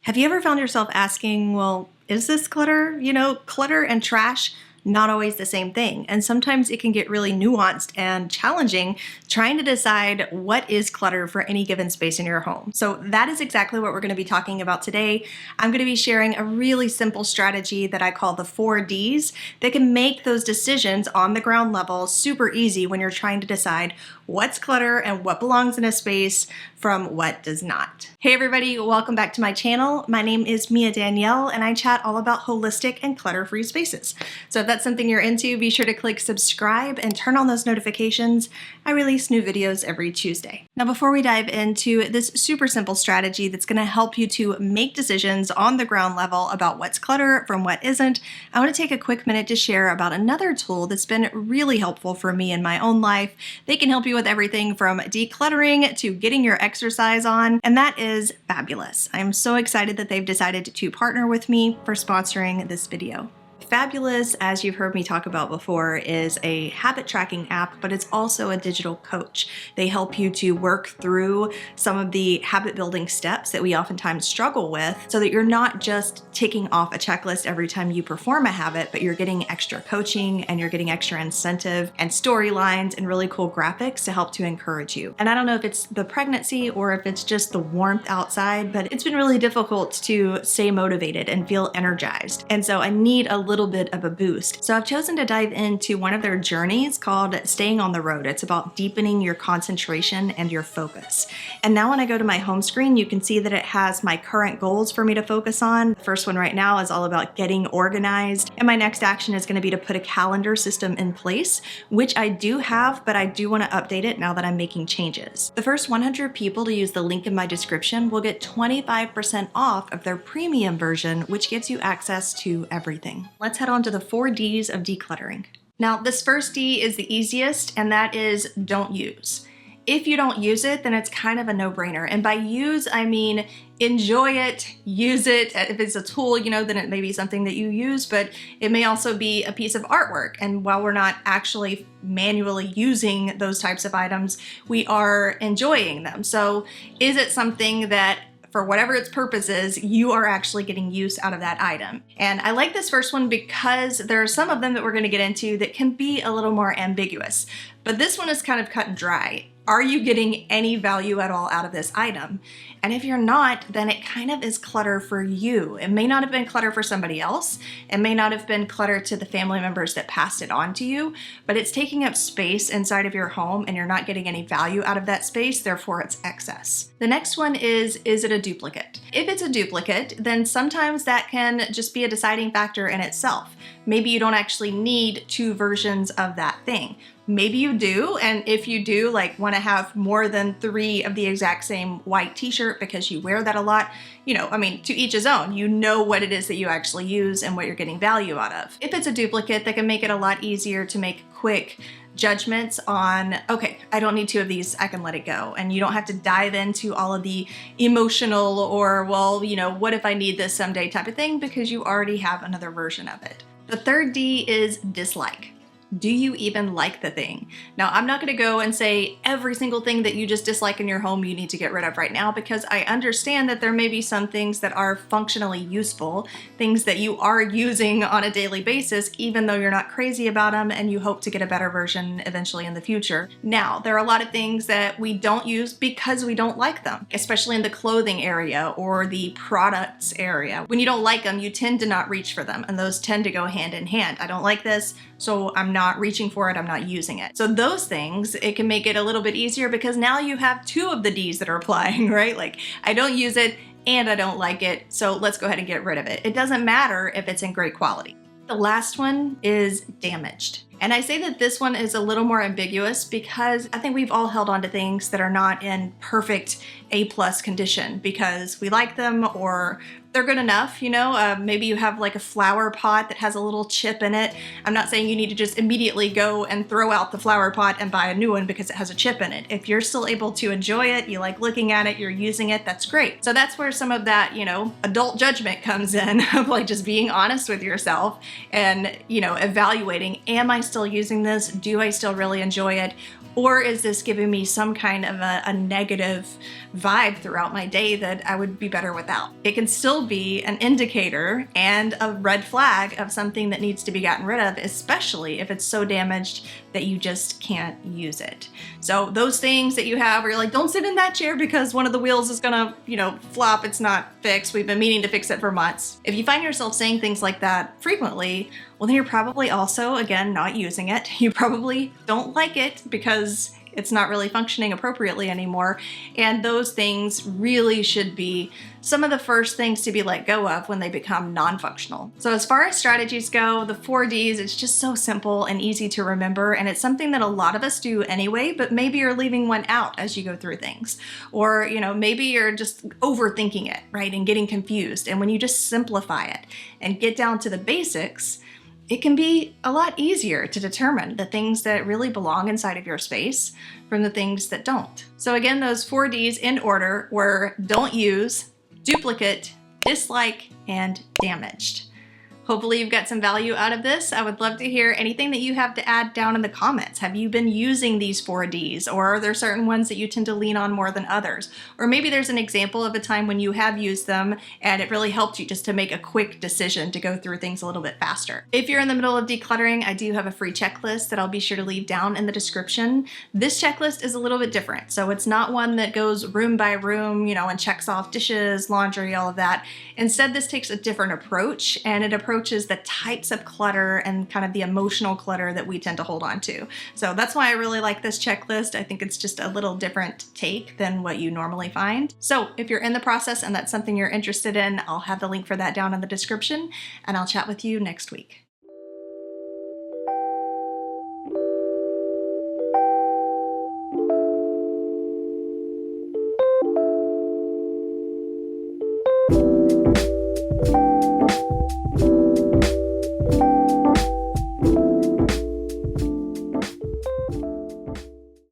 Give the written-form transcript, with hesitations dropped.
Have you ever found yourself asking, well, is this clutter? Clutter and trash, not always the same thing. And sometimes it can get really nuanced and challenging trying to decide what is clutter for any given space in your home. So that is exactly what we're going to be talking about today. I'm going to be sharing a really simple strategy that I call the 4 Ds that can make those decisions on the ground level super easy when you're trying to decide what's clutter and what belongs in a space from what does not. Hey everybody, welcome back to my channel. My name is Danielle and I chat all about holistic and clutter-free spaces. So if that's something you're into, be sure to click subscribe and turn on those notifications. I release new videos every Tuesday. Now before we dive into this super simple strategy that's going to help you to make decisions on the ground level about what's clutter from what isn't, I want to take a quick minute to share about another tool that's been really helpful for me in my own life. They can help you with everything from decluttering to getting your exercise on, and that is Fabulous. I'm so excited that they've decided to partner with me for sponsoring this video. Fabulous, as you've heard me talk about before, is a habit tracking app, but it's also a digital coach. They help you to work through some of the habit building steps that we oftentimes struggle with so that you're not just ticking off a checklist every time you perform a habit, but you're getting extra coaching and you're getting extra incentive and storylines and really cool graphics to help to encourage you. And I don't know if it's the pregnancy or if it's just the warmth outside, but it's been really difficult to stay motivated and feel energized. And so I need a little bit of a boost. So I've chosen to dive into one of their journeys called Staying on the Road. It's about deepening your concentration and your focus. And now when I go to my home screen, you can see that it has my current goals for me to focus on. The first one right now is all about getting organized. And my next action is going to be to put a calendar system in place, which I do have, but I do want to update it now that I'm making changes. The first 100 people to use the link in my description will get 25% off of their premium version, which gives you access to everything. Let's head on to the 4 Ds of decluttering. Now, this first D is the easiest, and that is don't use. If you don't use it, then it's kind of a no-brainer. And by use, I mean enjoy it, use it. If it's a tool, then it may be something that you use, but it may also be a piece of artwork. And while we're not actually manually using those types of items, we are enjoying them. So is it something that for whatever its purpose is, you are actually getting use out of that item? And I like this first one because there are some of them that we're going to get into that can be a little more ambiguous. But this one is kind of cut and dry. Are you getting any value at all out of this item? And if you're not, then it kind of is clutter for you. It may not have been clutter for somebody else. It may not have been clutter to the family members that passed it on to you, but it's taking up space inside of your home and you're not getting any value out of that space, therefore it's excess. The next one is it a duplicate? If it's a duplicate, then sometimes that can just be a deciding factor in itself. Maybe you don't actually need 2 versions of that thing. Maybe you do, and if you do, want to have more than 3 of the exact same white t-shirt because you wear that a lot, to each his own. You know what it is that you actually use and what you're getting value out of. If it's a duplicate, that can make it a lot easier to make quick judgments on, okay, I don't need 2 of these, I can let it go. And you don't have to dive into all of the emotional or, well, what if I need this someday type of thing because you already have another version of it. The third D is dislike. Do you even like the thing? Now, I'm not going to go and say every single thing that you just dislike in your home you need to get rid of right now, because I understand that there may be some things that are functionally useful, things that you are using on a daily basis, even though you're not crazy about them and you hope to get a better version eventually in the future. Now, there are a lot of things that we don't use because we don't like them, especially in the clothing area or the products area. When you don't like them, you tend to not reach for them, and those tend to go hand in hand. I don't like this, so I'm not reaching for it, I'm not using it. So those things, it can make it a little bit easier because now you have 2 of the Ds that are applying, right? I don't use it and I don't like it, so let's go ahead and get rid of it. It doesn't matter if it's in great quality. The last one is damaged. And I say that this one is a little more ambiguous because I think we've all held on to things that are not in perfect A+ condition because we like them or they're good enough, maybe you have a flower pot that has a little chip in it. I'm not saying you need to just immediately go and throw out the flower pot and buy a new one because it has a chip in it. If you're still able to enjoy it, you like looking at it, you're using it, that's great. So that's where some of that, adult judgment comes in of just being honest with yourself and, evaluating, am I still using this? Do I still really enjoy it? Or is this giving me some kind of a negative vibe throughout my day that I would be better without? It can still be an indicator and a red flag of something that needs to be gotten rid of, especially if it's so damaged that you just can't use it. So those things that you have where you're like, don't sit in that chair because one of the wheels is gonna, flop, it's not fixed, we've been meaning to fix it for months. If you find yourself saying things like that frequently, well, then you're probably also, again, not using it. You probably don't like it because it's not really functioning appropriately anymore. And those things really should be some of the first things to be let go of when they become non-functional. So as far as strategies go, the 4Ds, it's just so simple and easy to remember. And it's something that a lot of us do anyway, but maybe you're leaving one out as you go through things. Or, maybe you're just overthinking it, right? And getting confused. And when you just simplify it and get down to the basics, it can be a lot easier to determine the things that really belong inside of your space from the things that don't. So again, those 4Ds in order were don't use, duplicate, dislike, and damaged. Hopefully you've got some value out of this. I would love to hear anything that you have to add down in the comments. Have you been using these 4Ds, or are there certain ones that you tend to lean on more than others? Or maybe there's an example of a time when you have used them and it really helped you just to make a quick decision to go through things a little bit faster. If you're in the middle of decluttering, I do have a free checklist that I'll be sure to leave down in the description. This checklist is a little bit different. So it's not one that goes room by room, and checks off dishes, laundry, all of that. Instead, this takes a different approach, and it approaches the types of clutter and kind of the emotional clutter that we tend to hold on to. So that's why I really like this checklist. I think it's just a little different take than what you normally find. So if you're in the process and that's something you're interested in, I'll have the link for that down in the description, and I'll chat with you next week.